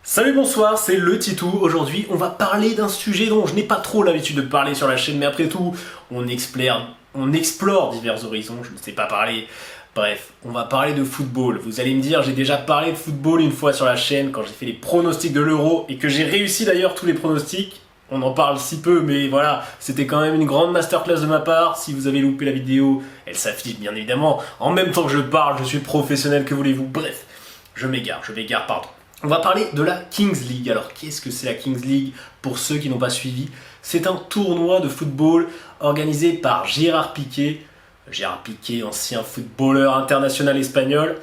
Salut, bonsoir, c'est le Titou. Aujourd'hui, on va parler d'un sujet dont je n'ai pas trop l'habitude de parler sur la chaîne, mais après tout, on explore divers horizons, je ne sais pas parler. Bref, on va parler de football. Vous allez me dire, j'ai déjà parlé de football une fois sur la chaîne quand j'ai fait les pronostics de l'Euro et que j'ai réussi d'ailleurs tous les pronostics. On en parle si peu, mais voilà, c'était quand même une grande masterclass de ma part. Si vous avez loupé la vidéo, elle s'affiche bien évidemment. En même temps que je parle, je suis professionnel, que voulez-vous. Bref, je m'égare, pardon. On va parler de la Kings League. Alors, qu'est-ce que c'est la Kings League pour ceux qui n'ont pas suivi? C'est un tournoi de football organisé par Gérard Piqué. Gérard Piqué, ancien footballeur international espagnol.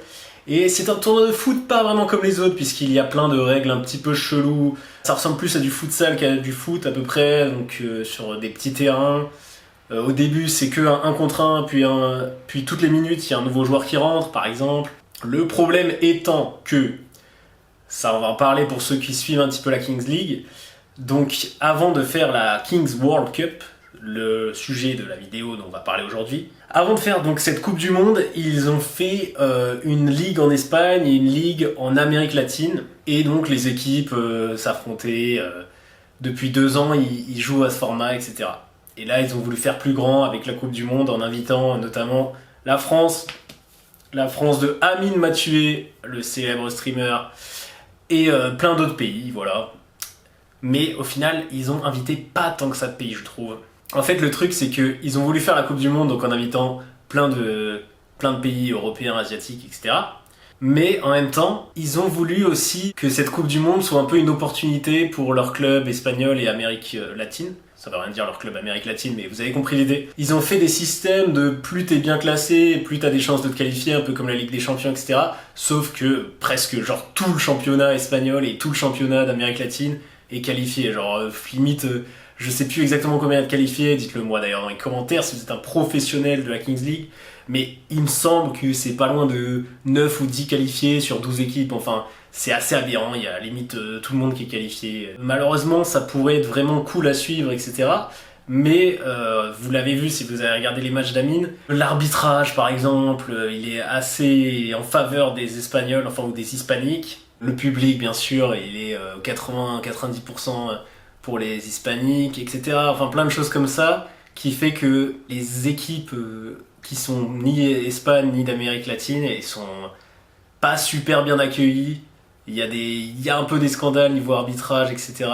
Et c'est un tournoi de foot pas vraiment comme les autres, puisqu'il y a plein de règles un petit peu cheloues. Ça ressemble plus à du futsal qu'à du foot à peu près, donc sur des petits terrains. Au début, c'est que un contre un, puis toutes les minutes, il y a un nouveau joueur qui rentre, par exemple. Le problème étant que ça, on va en parler pour ceux qui suivent un petit peu la Kings League. Donc, avant de faire la Kings World Cup, le sujet de la vidéo dont on va parler aujourd'hui, avant de faire donc cette Coupe du Monde, ils ont fait une ligue en Espagne et une ligue en Amérique latine. Et donc, les équipes s'affrontaient. Depuis 2 ans, ils jouent à ce format, etc. Et là, ils ont voulu faire plus grand avec la Coupe du Monde en invitant notamment la France de Amine Mathieu, le célèbre streamer, et plein d'autres pays, voilà. Mais au final, ils ont invité pas tant que ça de pays, je trouve. En fait, le truc, c'est qu'ils ont voulu faire la Coupe du Monde, donc en invitant plein de pays européens, asiatiques, etc. Mais en même temps, ils ont voulu aussi que cette Coupe du Monde soit un peu une opportunité pour leur club espagnol et Amérique latine. Ça veut rien dire leur club Amérique latine, mais vous avez compris l'idée. Ils ont fait des systèmes de plus t'es bien classé, plus t'as des chances de te qualifier, un peu comme la Ligue des Champions, etc. Sauf que presque genre tout le championnat espagnol et tout le championnat d'Amérique latine est qualifié. Genre limite, je sais plus exactement combien il y a de qualifiés, dites-le moi d'ailleurs dans les commentaires si vous êtes un professionnel de la Kings League. Mais il me semble que c'est pas loin de 9 ou 10 qualifiés sur 12 équipes, enfin c'est assez aberrant, il y a limite tout le monde qui est qualifié. Malheureusement ça pourrait être vraiment cool à suivre, etc. Mais vous l'avez vu si vous avez regardé les matchs d'Amine, l'arbitrage par exemple, il est assez en faveur des Espagnols, enfin ou des Hispaniques. Le public bien sûr, il est 80-90% pour les Hispaniques, etc. Enfin plein de choses comme ça, qui fait que les équipes qui sont ni Espagne ni d'Amérique latine et sont pas super bien accueillies. Il y a un peu des scandales niveau arbitrage, etc.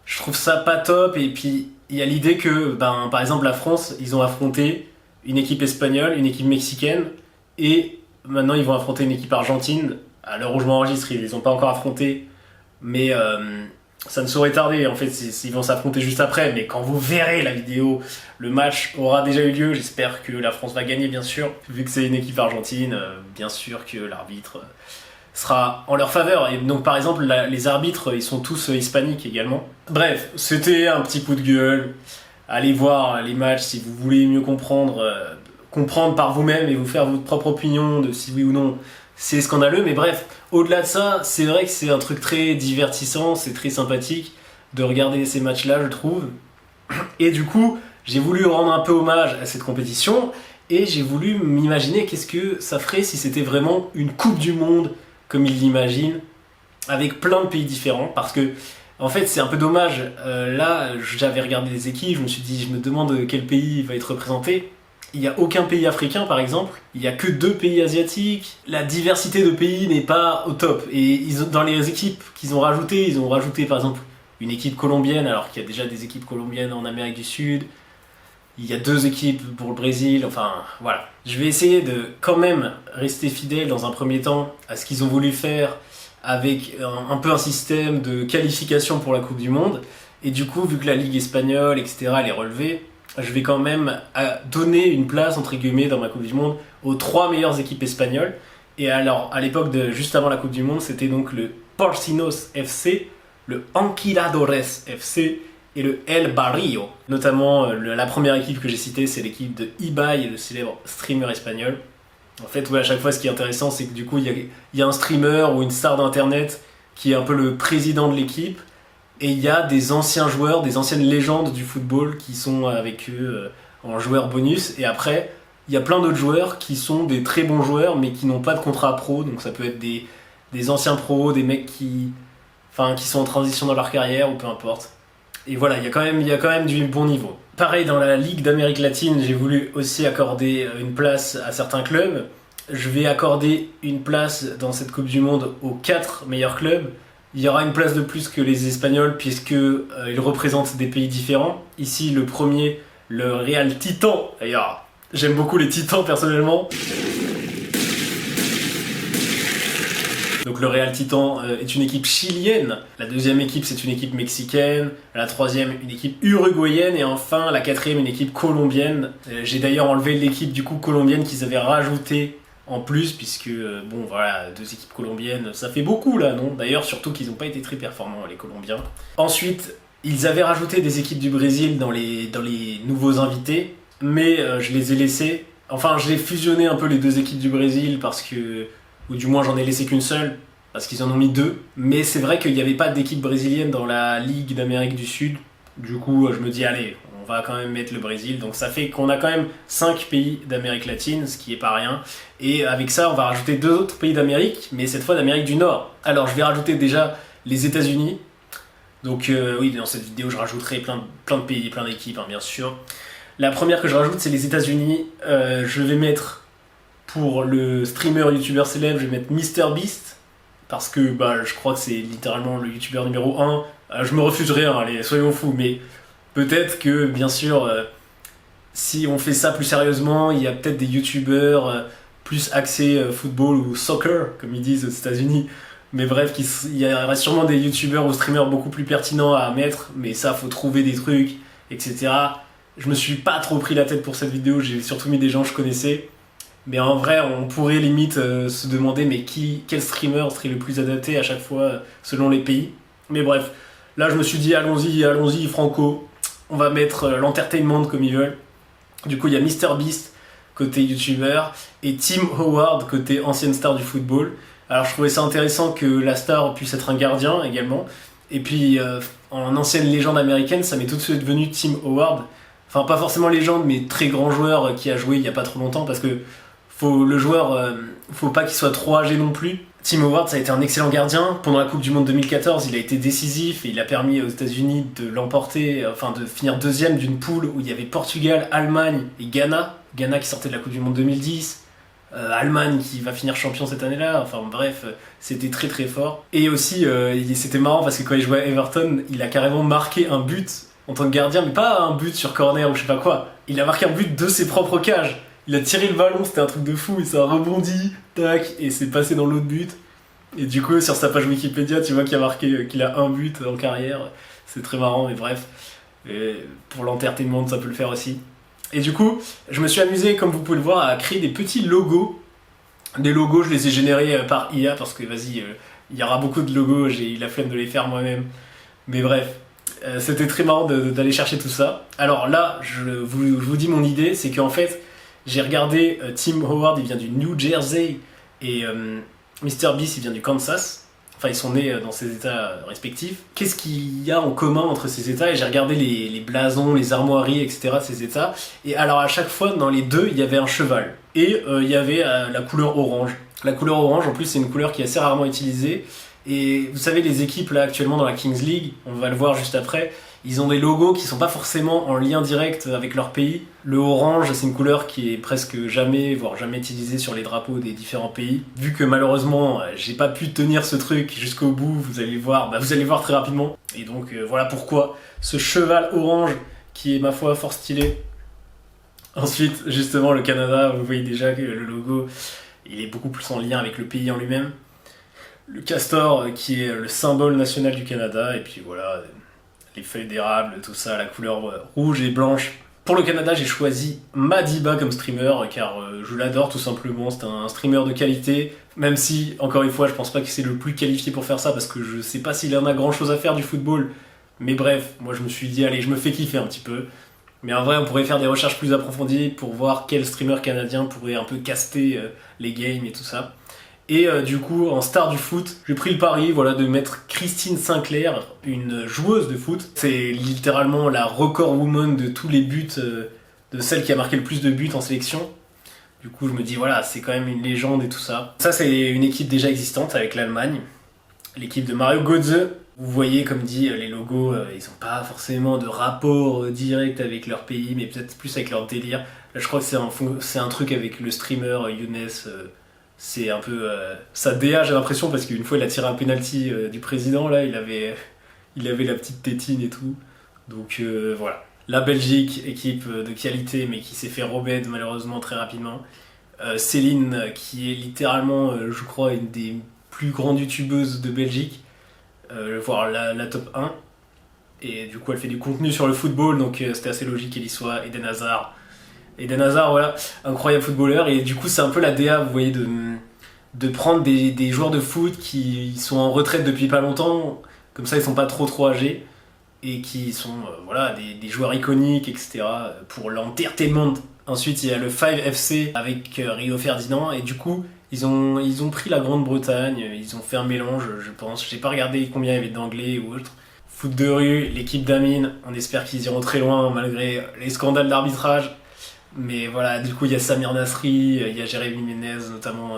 Je trouve ça pas top. Et puis il y a l'idée que, par exemple, la France, ils ont affronté une équipe espagnole, une équipe mexicaine, et maintenant ils vont affronter une équipe argentine. À l'heure où je m'enregistre, ils les ont pas encore affrontés, mais ça ne saurait tarder. En fait, ils vont s'affronter juste après. Mais quand vous verrez la vidéo, le match aura déjà eu lieu. J'espère que la France va gagner, bien sûr. Vu que c'est une équipe argentine, bien sûr que l'arbitre sera en leur faveur. Et donc, par exemple, les arbitres, ils sont tous hispaniques également. Bref, c'était un petit coup de gueule. Allez voir les matchs si vous voulez mieux comprendre par vous-même et vous faire votre propre opinion de si oui ou non c'est scandaleux. Mais bref, au-delà de ça, c'est vrai que c'est un truc très divertissant, c'est très sympathique de regarder ces matchs-là, je trouve. Et du coup, j'ai voulu rendre un peu hommage à cette compétition et j'ai voulu m'imaginer qu'est-ce que ça ferait si c'était vraiment une Coupe du Monde comme ils l'imaginent, avec plein de pays différents. Parce que, en fait, c'est un peu dommage. Là, j'avais regardé les équipes, je me suis dit, je me demande quel pays va être représenté. Il n'y a aucun pays africain par exemple, il n'y a que 2 pays asiatiques, la diversité de pays n'est pas au top. Et dans les équipes qu'ils ont rajoutées, ils ont rajouté par exemple une équipe colombienne alors qu'il y a déjà des équipes colombiennes en Amérique du Sud. Il y a 2 équipes pour le Brésil, enfin voilà. Je vais essayer de quand même rester fidèle dans un premier temps à ce qu'ils ont voulu faire avec un peu un système de qualification pour la Coupe du Monde. Et du coup, vu que la Ligue espagnole, etc., elle est relevée, je vais quand même donner une place, entre guillemets, dans ma Coupe du Monde aux 3 meilleures équipes espagnoles. Et alors, à l'époque, juste avant la Coupe du Monde, c'était donc le Porcinos FC, le Anquiladores FC et le El Barrio. Notamment, la première équipe que j'ai citée, c'est l'équipe de Ibai, le célèbre streamer espagnol. En fait, ouais, à chaque fois, ce qui est intéressant, c'est que du coup, il y a un streamer ou une star d'internet qui est un peu le président de l'équipe. Et il y a des anciens joueurs, des anciennes légendes du football qui sont avec eux en joueurs bonus. Et après, il y a plein d'autres joueurs qui sont des très bons joueurs, mais qui n'ont pas de contrat pro. Donc ça peut être des anciens pros, des mecs qui enfin qui sont en transition dans leur carrière ou peu importe. Et voilà, il y a quand même du bon niveau. Pareil, dans la Ligue d'Amérique latine, j'ai voulu aussi accorder une place à certains clubs. Je vais accorder une place dans cette Coupe du Monde aux 4 meilleurs clubs. Il y aura une place de plus que les Espagnols puisque ils représentent des pays différents. Ici, le premier, le Real Titan. D'ailleurs, j'aime beaucoup les Titans personnellement. Donc le Real Titan est une équipe chilienne, la deuxième équipe c'est une équipe mexicaine, la troisième une équipe uruguayenne et enfin la quatrième une équipe colombienne. J'ai d'ailleurs enlevé l'équipe du coup colombienne qu'ils avaient rajoutée en plus puisque bon voilà, 2 équipes colombiennes ça fait beaucoup là non? D'ailleurs surtout qu'ils n'ont pas été très performants les Colombiens. Ensuite ils avaient rajouté des équipes du Brésil dans les nouveaux invités mais je les ai laissés, enfin je l'ai fusionné un peu les 2 équipes du Brésil parce que ou du moins j'en ai laissé qu'une seule, parce qu'ils en ont mis 2. Mais c'est vrai qu'il n'y avait pas d'équipe brésilienne dans la Ligue d'Amérique du Sud. Du coup, je me dis, allez, on va quand même mettre le Brésil. Donc ça fait qu'on a quand même 5 pays d'Amérique latine, ce qui est pas rien. Et avec ça, on va rajouter 2 autres pays d'Amérique, mais cette fois d'Amérique du Nord. Alors je vais rajouter déjà les États-Unis. Donc oui, dans cette vidéo, je rajouterai plein de pays, plein d'équipes, hein, bien sûr. La première que je rajoute, c'est les États-Unis. Je vais mettre... Pour le streamer youtubeur célèbre, je vais mettre MrBeast parce que je crois que c'est littéralement le youtubeur numéro 1. Je me refuse rien, allez, soyons fous, mais peut-être que, bien sûr, si on fait ça plus sérieusement, il y a peut-être des youtubeurs plus axés football ou soccer, comme ils disent aux États-Unis. Mais bref, il y aura sûrement des youtubeurs ou streamers beaucoup plus pertinents à mettre, mais ça, faut trouver des trucs, etc. Je me suis pas trop pris la tête pour cette vidéo, j'ai surtout mis des gens que je connaissais. Mais en vrai, on pourrait limite se demander mais quel streamer serait le plus adapté à chaque fois selon les pays. Mais bref, là je me suis dit allons-y franco, on va mettre l'entertainment comme ils veulent. Du coup il y a MrBeast côté youtubeur et Tim Howard côté ancienne star du football. Alors je trouvais ça intéressant que la star puisse être un gardien également. Et puis en ancienne légende américaine, ça m'est tout de suite venu Tim Howard. Enfin pas forcément légende mais très grand joueur qui a joué il n'y a pas trop longtemps parce que le joueur, faut pas qu'il soit trop âgé non plus. Tim Howard, ça a été un excellent gardien. Pendant la Coupe du Monde 2014, il a été décisif et il a permis aux États-Unis de l'emporter, enfin de finir deuxième d'une poule où il y avait Portugal, Allemagne et Ghana. Ghana qui sortait de la Coupe du Monde 2010. Allemagne qui va finir champion cette année-là. Enfin bref, c'était très très fort. Et aussi, c'était marrant parce que quand il jouait à Everton, il a carrément marqué un but en tant que gardien, mais pas un but sur corner ou je sais pas quoi. Il a marqué un but de ses propres cages. Il a tiré le ballon, c'était un truc de fou, et ça a rebondi, tac, et c'est passé dans l'autre but. Et du coup, sur sa page Wikipédia, tu vois qu'il a marqué qu'il a un but en carrière. C'est très marrant, mais bref. Et pour l'entertainment, ça peut le faire aussi. Et du coup, je me suis amusé, comme vous pouvez le voir, à créer des petits logos. Des logos, je les ai générés par IA, parce que vas-y, il y aura beaucoup de logos, j'ai eu la flemme de les faire moi-même. Mais bref, c'était très marrant d'aller chercher tout ça. Alors là, je vous dis mon idée, c'est qu'en fait, j'ai regardé Tim Howard, il vient du New Jersey, et MrBeast, il vient du Kansas. Enfin, ils sont nés dans ces états respectifs. Qu'est-ce qu'il y a en commun entre ces états? Et j'ai regardé les blasons, les armoiries, etc. de ces états. Et alors, à chaque fois, dans les 2, il y avait un cheval. Et il y avait la couleur orange. La couleur orange, en plus, c'est une couleur qui est assez rarement utilisée. Et vous savez, les équipes, là, actuellement, dans la Kings League, on va le voir juste après, ils ont des logos qui sont pas forcément en lien direct avec leur pays. Le orange, c'est une couleur qui est presque jamais, voire jamais utilisée sur les drapeaux des différents pays. Vu que malheureusement, j'ai pas pu tenir ce truc jusqu'au bout, vous allez voir très rapidement. Et donc voilà pourquoi ce cheval orange qui est ma foi fort stylé. Ensuite, justement, le Canada, vous voyez déjà que le logo, il est beaucoup plus en lien avec le pays en lui-même. Le castor qui est le symbole national du Canada, et puis voilà, les feuilles d'érable, tout ça, la couleur rouge et blanche. Pour le Canada, j'ai choisi Madiba comme streamer, car je l'adore tout simplement, c'est un streamer de qualité, même si, encore une fois, je pense pas que c'est le plus qualifié pour faire ça, parce que je sais pas s'il en a grand chose à faire du football, mais bref, moi je me suis dit, allez, je me fais kiffer un petit peu. Mais en vrai, on pourrait faire des recherches plus approfondies pour voir quel streamer canadien pourrait un peu caster les games et tout ça. Et du coup, en star du foot, j'ai pris le pari de mettre Christine Sinclair, une joueuse de foot. C'est littéralement la record woman de tous les buts, de celle qui a marqué le plus de buts en sélection. Du coup, je me dis, voilà, c'est quand même une légende et tout ça. Ça, c'est une équipe déjà existante avec l'Allemagne. L'équipe de Mario Götze, Vous voyez, comme dit, les logos, ils n'ont pas forcément de rapport direct avec leur pays, mais peut-être plus avec leur délire. Là, je crois que c'est un truc avec le streamer Younes. C'est un peu sa DA, j'ai l'impression, parce qu'une fois, il a tiré un penalty du président, là, il avait la petite tétine et tout. Donc voilà. La Belgique, équipe de qualité, mais qui s'est fait rober malheureusement très rapidement. Céline, qui est littéralement, je crois, une des plus grandes youtubeuses de Belgique, voire la top 1. Et du coup, elle fait du contenu sur le football, donc c'était assez logique qu'elle y soit. Eden Hazard. Eden Hazard, voilà, incroyable footballeur. Et du coup, c'est un peu la DA, vous voyez, de prendre des joueurs de foot qui sont en retraite depuis pas longtemps, comme ça, ils sont pas trop âgés, et qui sont voilà, des joueurs iconiques, etc., pour l'entertainment. Ensuite, il y a le 5FC avec Rio Ferdinand, et du coup, ils ont pris la Grande-Bretagne, ils ont fait un mélange, je pense. J'ai pas regardé combien il y avait d'anglais ou autre. Foot de rue, l'équipe d'Amine, on espère qu'ils iront très loin malgré les scandales d'arbitrage. Mais voilà, du coup, il y a Samir Nasri, il y a Jérémy Ménez, notamment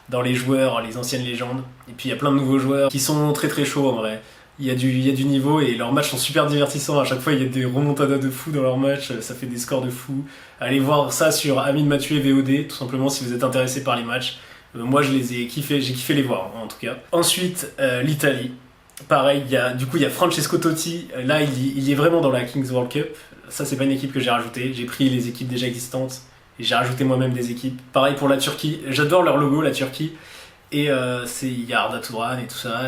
dans les joueurs, les anciennes légendes. Et puis il y a plein de nouveaux joueurs qui sont très chauds en vrai. Il y a du niveau et leurs matchs sont super divertissants. À chaque fois, il y a des remontadas de fou dans leurs matchs, ça fait des scores de fou. Allez voir ça sur Amine Mathieu VOD, tout simplement si vous êtes intéressé par les matchs. Moi, je les ai kiffés, j'ai kiffé les voir en tout cas. Ensuite, l'Italie. Pareil, il y a Francesco Totti. Là, il est vraiment dans la Kings World Cup. Ça, c'est pas une équipe que j'ai rajoutée. J'ai pris les équipes déjà existantes et j'ai rajouté moi-même des équipes. Pareil pour la Turquie. J'adore leur logo, la Turquie. Et il y a Arda Turan et tout ça.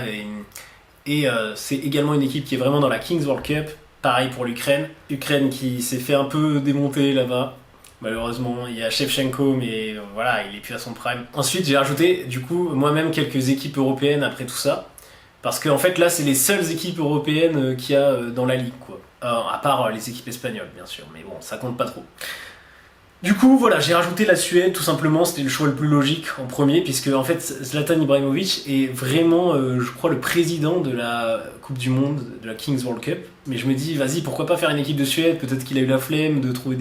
Et c'est également une équipe qui est vraiment dans la Kings World Cup. Pareil pour l'Ukraine. Ukraine qui s'est fait un peu démonter là-bas. Malheureusement, il y a Shevchenko, mais voilà, il est plus à son prime. Ensuite, j'ai rajouté, du coup, moi-même quelques équipes européennes après tout ça. Parce qu'en fait, là, c'est les seules équipes européennes qu'il y a dans la ligue, quoi. À part les équipes espagnoles, bien sûr, mais bon, ça compte pas trop. Du coup, voilà, j'ai rajouté la Suède, tout simplement, c'était le choix le plus logique en premier, puisque en fait, Zlatan Ibrahimovic est vraiment, je crois, le président de la Coupe du Monde, de la Kings World Cup. Mais je me dis, vas-y, pourquoi pas faire une équipe de Suède? Peut-être qu'il a eu la flemme de trouver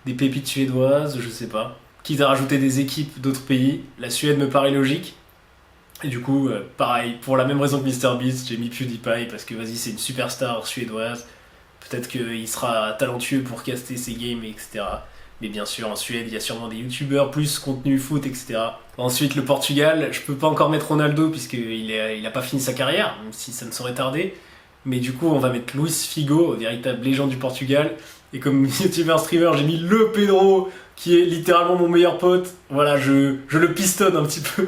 des pépites suédoises, je sais pas. Quitte à rajouter des équipes d'autres pays, la Suède me paraît logique. Et du coup, pareil, pour la même raison que MrBeast, j'ai mis PewDiePie, parce que vas-y, c'est une superstar suédoise. Peut-être qu'il sera talentueux pour caster ses games, etc. Mais bien sûr, en Suède, il y a sûrement des youtubeurs, plus contenu foot, etc. Ensuite, le Portugal, je peux pas encore mettre Ronaldo, puisqu'il a pas fini sa carrière, même si ça ne saurait tarder. Mais du coup, on va mettre Luis Figo, véritable légende du Portugal. Et comme youtubeur streamer, j'ai mis le Pedro, qui est littéralement mon meilleur pote. Voilà, je le pistonne un petit peu.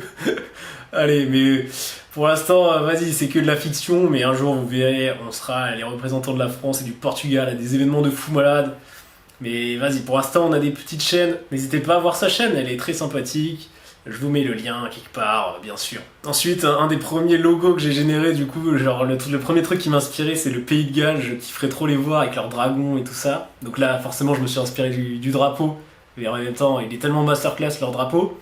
Allez, mais pour l'instant, vas-y, c'est que de la fiction, mais un jour, vous verrez, on sera les représentants de la France et du Portugal à des événements de fou malade. Mais vas-y, pour l'instant, on a des petites chaînes. N'hésitez pas à voir sa chaîne, elle est très sympathique. Je vous mets le lien quelque part, bien sûr. Ensuite, un des premiers logos que j'ai généré, du coup, genre le premier truc qui m'a inspiré, c'est le Pays de Galles. Je kifferais trop les voir avec leurs dragons et tout ça. Donc là, forcément, je me suis inspiré du drapeau. Mais en même temps, il est tellement masterclass leur drapeau.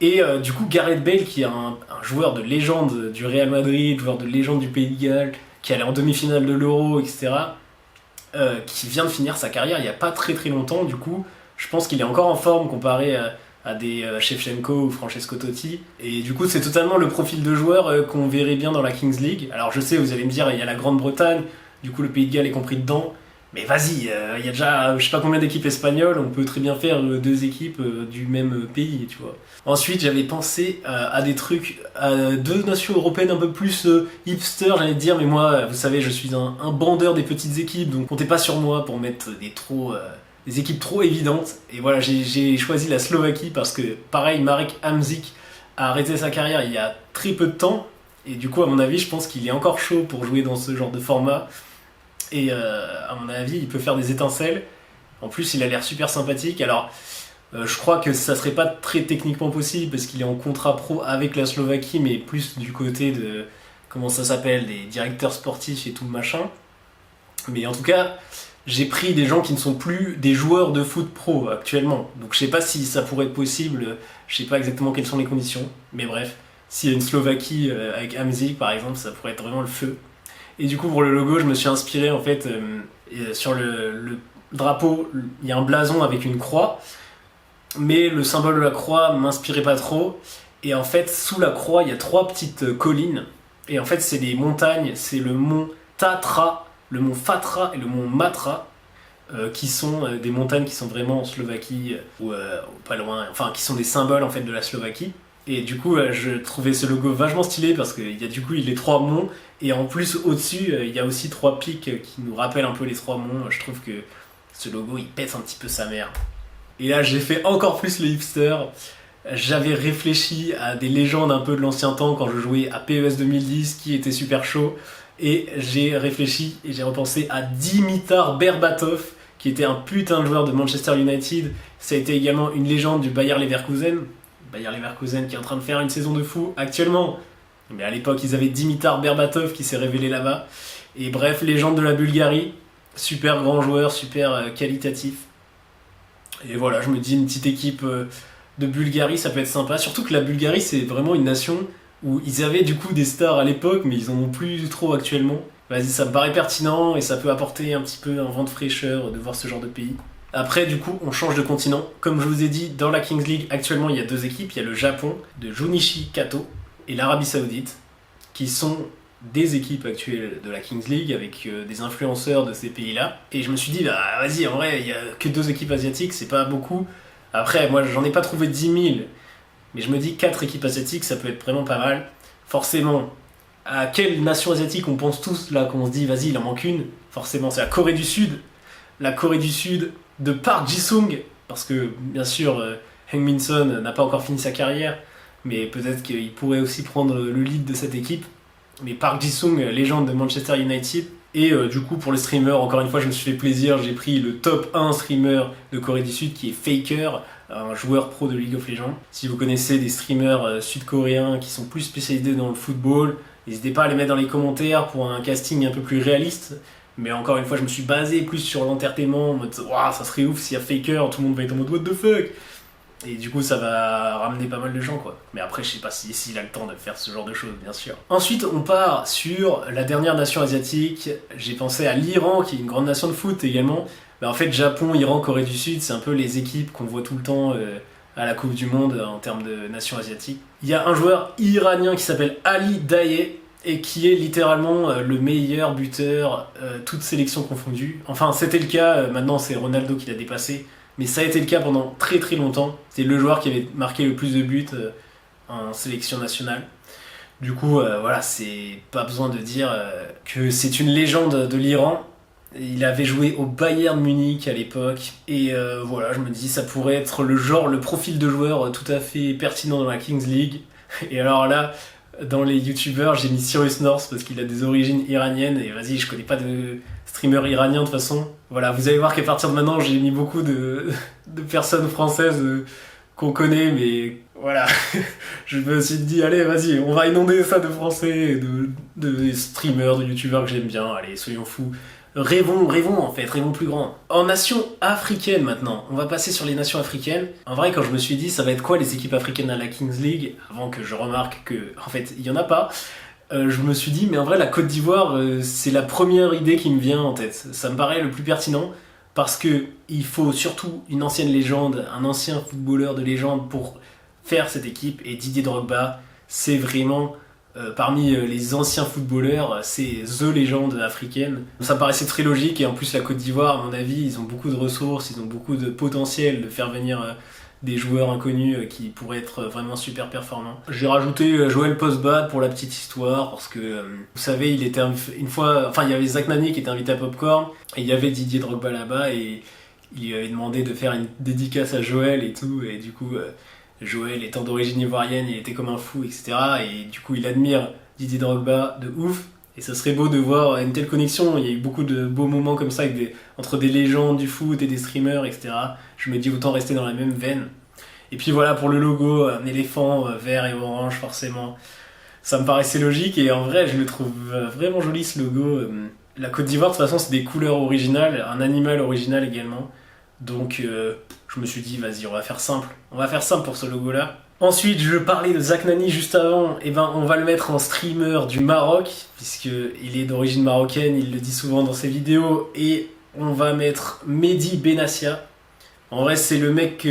Et du coup, Gareth Bale, qui est un joueur de légende du Real Madrid, joueur de légende du Pays de Galles, qui allait en demi-finale de l'Euro, etc., qui vient de finir sa carrière il n'y a pas très longtemps. Du coup, je pense qu'il est encore en forme comparé à des Shevchenko ou Francesco Totti. Et du coup, c'est totalement le profil de joueur qu'on verrait bien dans la Kings League. Alors je sais, vous allez me dire, il y a la Grande-Bretagne, du coup le Pays de Galles est compris dedans. Mais vas-y, il y a déjà je sais pas combien d'équipes espagnoles, on peut très bien faire deux équipes du même pays, tu vois. Ensuite, j'avais pensé à des trucs, à deux nations européennes un peu plus hipster, j'allais te dire, mais moi, vous savez, je suis un bandeur des petites équipes, donc comptez pas sur moi pour mettre des équipes trop évidentes. Et voilà, j'ai choisi la Slovaquie parce que, pareil, Marek Hamšík a arrêté sa carrière il y a très peu de temps, et du coup, à mon avis, je pense qu'il est encore chaud pour jouer dans ce genre de format. Et à mon avis, il peut faire des étincelles. En plus, il a l'air super sympathique. Alors, je crois que ça serait pas très techniquement possible parce qu'il est en contrat pro avec la Slovaquie, mais plus du côté de, comment ça s'appelle, des directeurs sportifs et tout le machin. Mais en tout cas, j'ai pris des gens qui ne sont plus des joueurs de foot pro actuellement. Donc je sais pas si ça pourrait être possible, je sais pas exactement quelles sont les conditions. Mais bref, s'il y a une Slovaquie avec Hamšík par exemple, ça pourrait être vraiment le feu. Et du coup, pour le logo, je me suis inspiré en fait sur le drapeau, il y a un blason avec une croix, mais le symbole de la croix m'inspirait pas trop. Et en fait, sous la croix, il y a trois petites collines. Et en fait, c'est des montagnes, c'est le mont Tatra, le mont Fatra et le mont Matra, qui sont des montagnes qui sont vraiment en Slovaquie, ou pas loin, enfin qui sont des symboles en fait de la Slovaquie. Et du coup, je trouvais ce logo vachement stylé parce qu'il y a du coup les trois monts, et en plus au-dessus, il y a aussi trois pics qui nous rappellent un peu les trois monts. Je trouve que ce logo, il pète un petit peu sa mère. Et là, j'ai fait encore plus le hipster. J'avais réfléchi à des légendes un peu de l'ancien temps quand je jouais à PES 2010 qui était super chaud. Et j'ai réfléchi et j'ai repensé à Dimitar Berbatov, qui était un putain de joueur de Manchester United. Ça a été également une légende du Bayer Leverkusen. Bayer Leverkusen qui est en train de faire une saison de fou actuellement. Mais à l'époque, ils avaient Dimitar Berbatov qui s'est révélé là-bas. Et bref, légende de la Bulgarie. Super grand joueur, super qualitatif. Et voilà, je me dis une petite équipe de Bulgarie, ça peut être sympa. Surtout que la Bulgarie, c'est vraiment une nation où ils avaient du coup des stars à l'époque, mais ils en ont plus trop actuellement. Vas-y, ça me paraît pertinent et ça peut apporter un petit peu un vent de fraîcheur de voir ce genre de pays. Après, du coup, on change de continent. Comme je vous ai dit, dans la Kings League, actuellement, il y a deux équipes. Il y a le Japon, de Junichi Kato, et l'Arabie Saoudite, qui sont des équipes actuelles de la Kings League avec des influenceurs de ces pays-là. Et je me suis dit, bah vas-y, en vrai, il n'y a que deux équipes asiatiques, c'est pas beaucoup. Après, moi, j'en ai pas trouvé 10 000, mais je me dis 4 équipes asiatiques, ça peut être vraiment pas mal. Forcément, à quelle nation asiatique on pense tous là, qu'on se dit, vas-y, il en manque une? Forcément, c'est la Corée du Sud. La Corée du Sud de Park Ji-sung, parce que, bien sûr, Heung-min Son n'a pas encore fini sa carrière, mais peut-être qu'il pourrait aussi prendre le lead de cette équipe. Mais Park Ji-sung, légende de Manchester United. Et du coup, pour les streamers, encore une fois, je me suis fait plaisir. J'ai pris le top 1 streamer de Corée du Sud qui est Faker, un joueur pro de League of Legends. Si vous connaissez des streamers sud-coréens qui sont plus spécialisés dans le football, n'hésitez pas à les mettre dans les commentaires pour un casting un peu plus réaliste. Mais encore une fois, je me suis basé plus sur l'entertainment en mode waouh, ça serait ouf s'il y a Faker, tout le monde va être en mode what the fuck. Et du coup, ça va ramener pas mal de gens, quoi. Mais après, je sais pas s'il a le temps de faire ce genre de choses, bien sûr. Ensuite, on part sur la dernière nation asiatique. J'ai pensé à l'Iran, qui est une grande nation de foot également. Mais en fait, Japon, Iran, Corée du Sud, c'est un peu les équipes qu'on voit tout le temps à la Coupe du Monde en termes de nation asiatique. Il y a un joueur iranien qui s'appelle Ali Daei, et qui est littéralement le meilleur buteur, toutes sélections confondues. Enfin, c'était le cas, maintenant c'est Ronaldo qui l'a dépassé. Mais ça a été le cas pendant très très longtemps. C'est le joueur qui avait marqué le plus de buts en sélection nationale. Du coup, voilà, c'est pas besoin de dire que c'est une légende de l'Iran. Il avait joué au Bayern Munich à l'époque. Et voilà, je me dis, ça pourrait être le profil de joueur tout à fait pertinent dans la Kings League. Et alors là, dans les youtubeurs, j'ai mis Cyrus North parce qu'il a des origines iraniennes. Et vas-y, je connais pas de streamer iranien de toute façon. Voilà, vous allez voir qu'à partir de maintenant, j'ai mis beaucoup de personnes françaises qu'on connaît, mais voilà. Je me suis dit, allez, vas-y, on va inonder ça de français, de streamers, de youtubeurs que j'aime bien. Allez, soyons fous. Rêvons en fait, rêvons plus grand. En nation africaine maintenant, on va passer sur les nations africaines. En vrai, quand je me suis dit, ça va être quoi les équipes africaines à la Kings League, avant que je remarque que, en fait, il y en a pas. Je me suis dit, mais en vrai, la Côte d'Ivoire, c'est la première idée qui me vient en tête. Ça me paraît le plus pertinent parce que il faut surtout une ancienne légende, un ancien footballeur de légende pour faire cette équipe. Et Didier Drogba, c'est vraiment parmi les anciens footballeurs, c'est THE légende africaine. Ça me paraissait très logique et en plus la Côte d'Ivoire, à mon avis, ils ont beaucoup de ressources, ils ont beaucoup de potentiel de faire venir des joueurs inconnus qui pourraient être vraiment super performants. J'ai rajouté Joël Postbad pour la petite histoire parce que vous savez, il était une fois, enfin il y avait Zach Nani qui était invité à Popcorn et il y avait Didier Drogba là-bas et il lui avait demandé de faire une dédicace à Joël et tout, et du coup Joël étant d'origine ivoirienne, il était comme un fou, etc. Et du coup il admire Didier Drogba de ouf. Et ça serait beau de voir une telle connexion. Il y a eu beaucoup de beaux moments comme ça entre des légendes du foot et des streamers, etc. Je me dis autant rester dans la même veine. Et puis voilà, pour le logo, un éléphant vert et orange, forcément. Ça me paraissait logique et en vrai, je le trouve vraiment joli ce logo. La Côte d'Ivoire, de toute façon, c'est des couleurs originales, un animal original également. Donc je me suis dit, vas-y, on va faire simple. On va faire simple pour ce logo-là. Ensuite, je parlais de Zach Nani juste avant, et ben on va le mettre en streamer du Maroc, puisqu'il est d'origine marocaine, il le dit souvent dans ses vidéos, et on va mettre Mehdi Benassia, En vrai, c'est le mec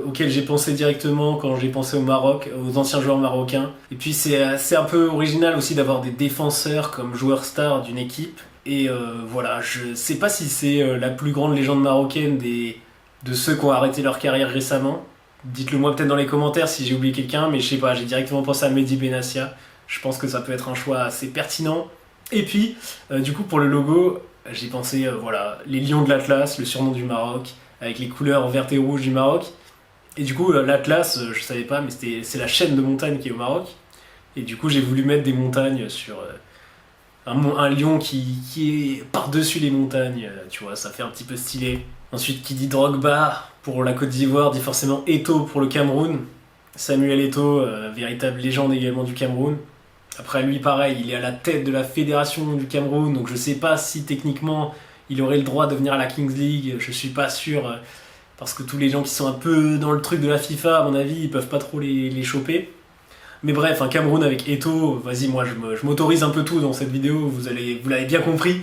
auquel j'ai pensé directement quand j'ai pensé au Maroc, aux anciens joueurs marocains. Et puis c'est un peu original aussi d'avoir des défenseurs comme joueurs stars d'une équipe. Et voilà, je sais pas si c'est la plus grande légende marocaine de ceux qui ont arrêté leur carrière récemment. Dites-le moi peut-être dans les commentaires si j'ai oublié quelqu'un, mais je sais pas, j'ai directement pensé à Mehdi Benassia. Je pense que ça peut être un choix assez pertinent. Et puis, du coup, pour le logo, j'ai pensé, voilà, les lions de l'Atlas, le surnom du Maroc, avec les couleurs vertes et rouges du Maroc. Et du coup, l'Atlas, je savais pas, mais c'est la chaîne de montagnes qui est au Maroc. Et du coup, j'ai voulu mettre des montagnes sur un lion qui est par-dessus les montagnes, tu vois, ça fait un petit peu stylé. Ensuite, qui dit Drogba pour la Côte d'Ivoire, dit forcément Eto'o pour le Cameroun. Samuel Eto'o, véritable légende également du Cameroun. Après lui, pareil, il est à la tête de la fédération du Cameroun, donc je sais pas si techniquement il aurait le droit de venir à la Kings League, je suis pas sûr, parce que tous les gens qui sont un peu dans le truc de la FIFA, à mon avis, ils peuvent pas trop les choper. Mais bref, un Cameroun avec Eto'o, vas-y, moi je m'autorise un peu tout dans cette vidéo, vous l'avez bien compris.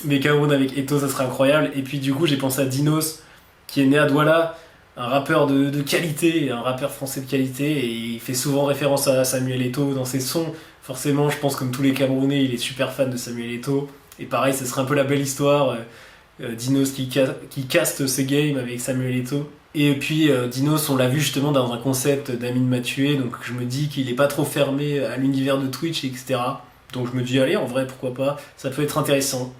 Mais Cameroun avec Eto'o, ça serait incroyable. Et puis du coup, j'ai pensé à Dinos, qui est né à Douala, un rappeur de qualité, un rappeur français de qualité, et il fait souvent référence à Samuel Eto'o dans ses sons. Forcément, je pense comme tous les Camerounais, il est super fan de Samuel Eto'o. Et pareil, ce serait un peu la belle histoire, Dinos qui caste ses games avec Samuel Eto'o. Et puis Dinos, on l'a vu justement dans un concept d'Amine Mathieu, donc je me dis qu'il est pas trop fermé à l'univers de Twitch, etc. Donc je me dis, allez, en vrai, pourquoi pas, ça peut être intéressant.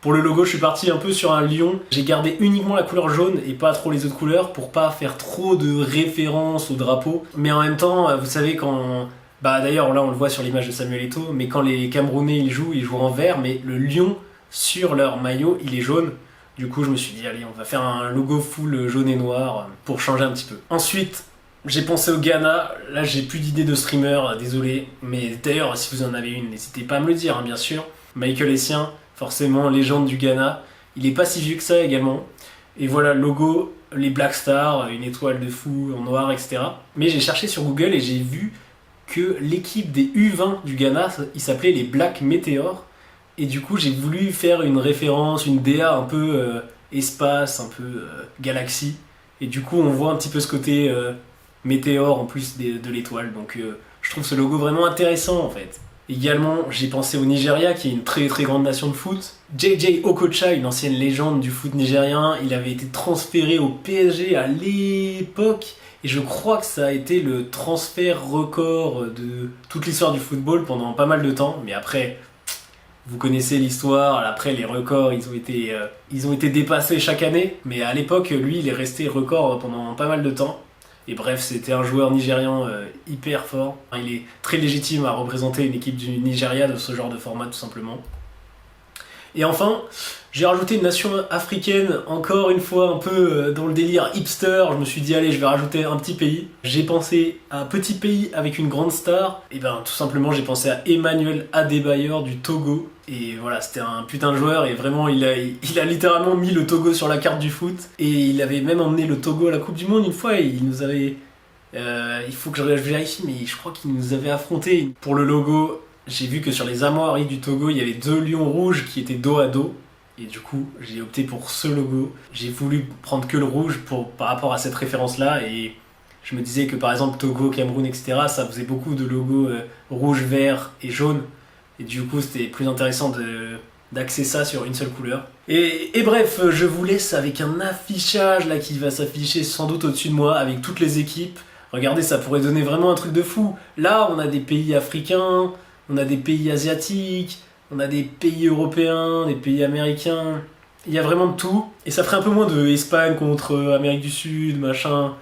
Pour le logo, je suis parti un peu sur un lion. J'ai gardé uniquement la couleur jaune et pas trop les autres couleurs pour pas faire trop de références au drapeau. Mais en même temps, vous savez, quand... Bah d'ailleurs, là, on le voit sur l'image de Samuel Eto'o, mais quand les Camerounais, ils jouent en vert, mais le lion, sur leur maillot, il est jaune. Du coup, je me suis dit, allez, on va faire un logo full jaune et noir pour changer un petit peu. Ensuite, j'ai pensé au Ghana. Là, j'ai plus d'idées de streamer, désolé. Mais d'ailleurs, si vous en avez une, n'hésitez pas à me le dire, hein, bien sûr. Michael Essien, forcément légende du Ghana. Il est pas si vieux que ça également. Et voilà, logo, les Black Stars, une étoile de fou en noir, etc. Mais j'ai cherché sur Google et j'ai vu que l'équipe des U20 du Ghana, il s'appelait les Black Meteor. Et du coup, j'ai voulu faire une référence, une DA un peu espace, un peu galaxie. Et du coup, on voit un petit peu ce côté météore en plus de l'étoile. Donc, je trouve ce logo vraiment intéressant en fait. Également, j'ai pensé au Nigeria, qui est une très très grande nation de foot. JJ Okocha, une ancienne légende du foot nigérien, il avait été transféré au PSG à l'époque. Et je crois que ça a été le transfert record de toute l'histoire du football pendant pas mal de temps. Mais après, vous connaissez l'histoire, après les records, ils ont été dépassés chaque année. Mais à l'époque, lui, il est resté record pendant pas mal de temps. Et bref, c'était un joueur nigérian hyper fort. Il est très légitime à représenter une équipe du Nigeria de ce genre de format, tout simplement. Et enfin, j'ai rajouté une nation africaine, encore une fois un peu dans le délire hipster. Je me suis dit, allez, je vais rajouter un petit pays. J'ai pensé à un petit pays avec une grande star. Et ben, tout simplement, j'ai pensé à Emmanuel Adebayor du Togo. Et voilà, c'était un putain de joueur et vraiment, il a littéralement mis le Togo sur la carte du foot. Et il avait même emmené le Togo à la Coupe du Monde une fois et il nous avait... il faut que je vérifie, mais je crois qu'il nous avait affronté. Pour le logo, j'ai vu que sur les armoiries du Togo, il y avait 2 lions rouges qui étaient dos à dos. Et du coup, j'ai opté pour ce logo. J'ai voulu prendre que le rouge par rapport à cette référence-là. Et je me disais que par exemple, Togo, Cameroun, etc., ça faisait beaucoup de logos rouge, vert et jaune. Et du coup, c'était plus intéressant d'axer ça sur une seule couleur. Et bref, je vous laisse avec un affichage là qui va s'afficher sans doute au-dessus de moi avec toutes les équipes. Regardez, ça pourrait donner vraiment un truc de fou. Là, on a des pays africains, on a des pays asiatiques, on a des pays européens, des pays américains. Il y a vraiment de tout. Et ça ferait un peu moins de Espagne contre Amérique du Sud, machin.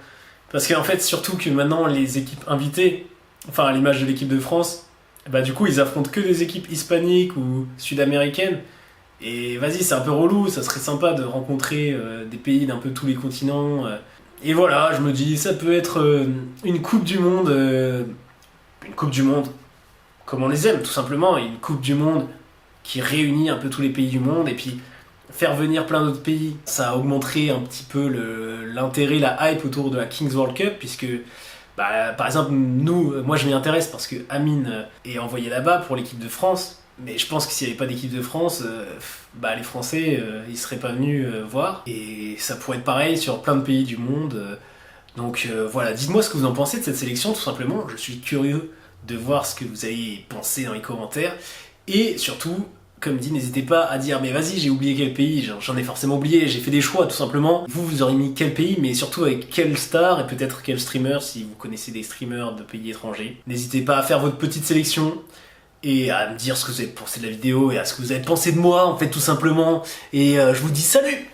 Parce qu'en fait, surtout que maintenant, les équipes invitées, enfin à l'image de l'équipe de France, bah du coup ils affrontent que des équipes hispaniques ou sud-américaines. Et vas-y, c'est un peu relou, ça serait sympa de rencontrer des pays d'un peu tous les continents. Et voilà, je me dis, ça peut être une Coupe du Monde, comme on les aime, tout simplement, une Coupe du Monde qui réunit un peu tous les pays du monde, et puis faire venir plein d'autres pays, ça augmenterait un petit peu l'intérêt, la hype autour de la Kings World Cup, puisque bah, par exemple, moi je m'y intéresse parce que Amine est envoyé là-bas pour l'équipe de France, Mais je pense que s'il n'y avait pas d'équipe de France, les Français, ils seraient pas venus voir. Et ça pourrait être pareil sur plein de pays du monde. Donc voilà, dites-moi ce que vous en pensez de cette sélection, tout simplement. Je suis curieux de voir ce que vous avez pensé dans les commentaires. Et surtout, comme dit, n'hésitez pas à dire mais vas-y, j'ai oublié quel pays, j'en ai forcément oublié, j'ai fait des choix tout simplement. Vous aurez mis quel pays, mais surtout avec quelle star et peut-être quel streamer si vous connaissez des streamers de pays étrangers. N'hésitez pas à faire votre petite sélection et à me dire ce que vous avez pensé de la vidéo et à ce que vous avez pensé de moi en fait tout simplement. Et je vous dis salut!